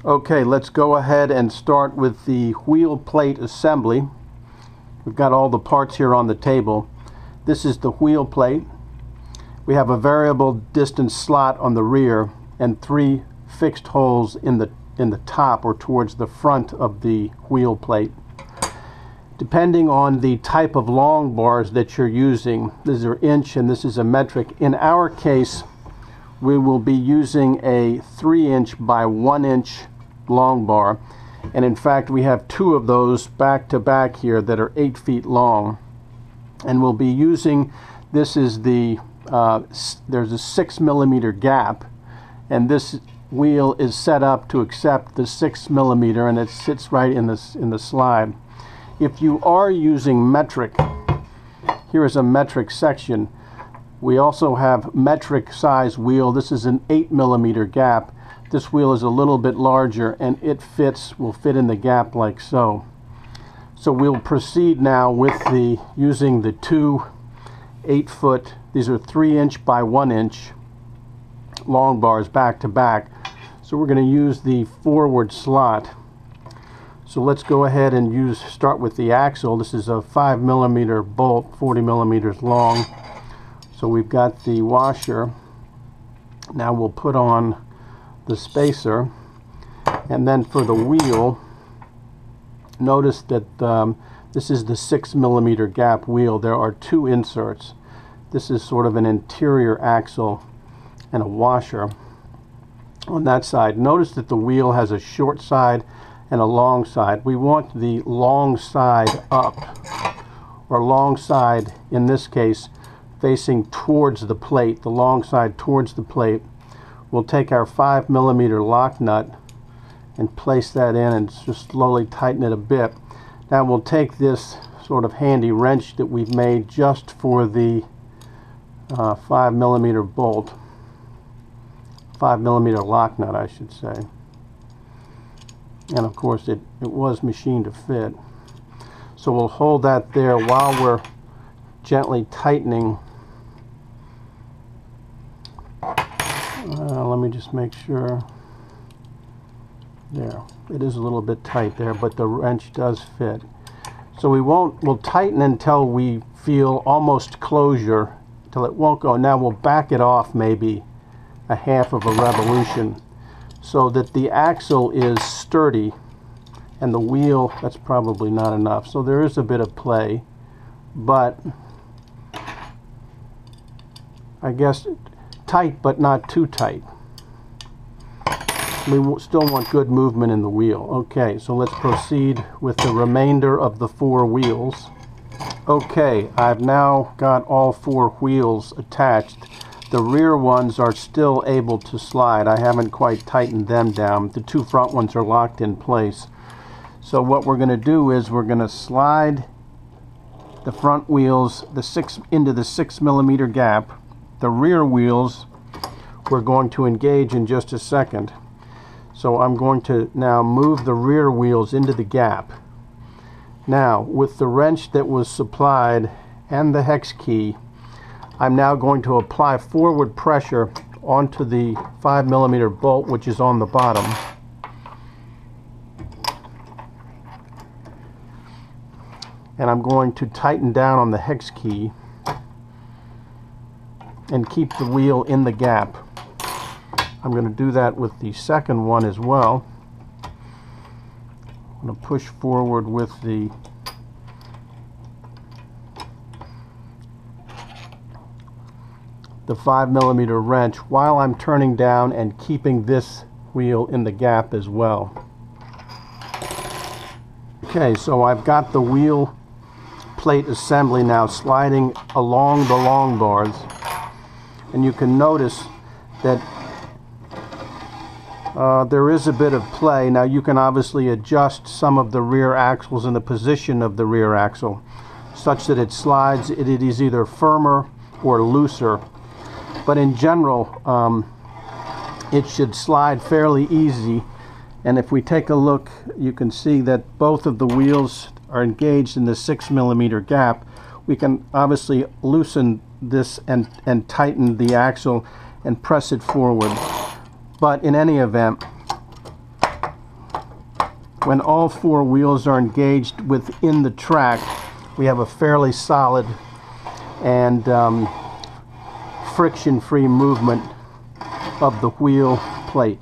Okay, let's go ahead and start with the wheel plate assembly. We've got all the parts here on the table. This is the wheel plate. We have a variable distance slot on the rear and 3 fixed holes in the top or towards the front of the wheel plate. Depending on the type of long bars that you're using, these are inch and this is a metric. In our case, we will be using a 3-inch by 1-inch long bar, and in fact we have 2 of those back to back here that are 8 feet long, and we'll be using, this is the there's a 6 millimeter gap, and this wheel is set up to accept the 6 millimeter, and it sits right in the slide. If you are using metric, here is a metric section. We also have metric size wheel. This is an 8 millimeter gap. This wheel is a little bit larger and it will fit in the gap like so. So we'll proceed now with using the 2 8-foot, these are 3-inch by 1-inch long bars back to back. So we're going to use the forward slot. So let's go ahead and start with the axle. This is a 5 millimeter bolt, 40 millimeters long. So we've got the washer. Now we'll put on the spacer, and then for the wheel, notice that this is the 6 millimeter gap wheel. There are 2 inserts. This is sort of an interior axle and a washer on that side. Notice that the wheel has a short side and a long side. We want the long side up, or long side in this case facing towards the plate, the long side towards the plate. We'll take our 5 millimeter lock nut and place that in and just slowly tighten it a bit. Now we'll take this sort of handy wrench that we've made just for the 5 millimeter bolt, 5 millimeter lock nut I should say, and of course it was machined to fit. So we'll hold that there while we're gently tightening. Let me just make sure. There, it is a little bit tight there, but the wrench does fit. So we'll tighten until we feel almost closure, till it won't go. Now we'll back it off maybe a half of a revolution so that the axle is sturdy and the wheel, that's probably not enough. So there is a bit of play, but I guess tight but not too tight. We still want good movement in the wheel. Okay, so let's proceed with the remainder of the 4 wheels. Okay, I've now got all 4 wheels attached. The rear ones are still able to slide. I haven't quite tightened them down. The 2 front ones are locked in place. So what we're going to do is we're going to slide the front wheels into the 6 millimeter gap. The rear wheels we're going to engage in just a second. So I'm going to now move the rear wheels into the gap. Now with the wrench that was supplied and the hex key, I'm now going to apply forward pressure onto the 5 millimeter bolt which is on the bottom. And I'm going to tighten down on the hex key and keep the wheel in the gap. I'm going to do that with the second one as well. I'm going to push forward with the the 5 millimeter wrench while I'm turning down and keeping this wheel in the gap as well. Okay, so I've got the wheel plate assembly now sliding along the long bars, and you can notice that there is a bit of play. Now you can obviously adjust some of the rear axles and the position of the rear axle such that it slides, it is either firmer or looser, but in general it should slide fairly easy. And if we take a look, you can see that both of the wheels are engaged in the 6 millimeter gap. We can obviously loosen this and tighten the axle and press it forward. But in any event, when all four wheels are engaged within the track, we have a fairly solid and friction-free movement of the wheel plate.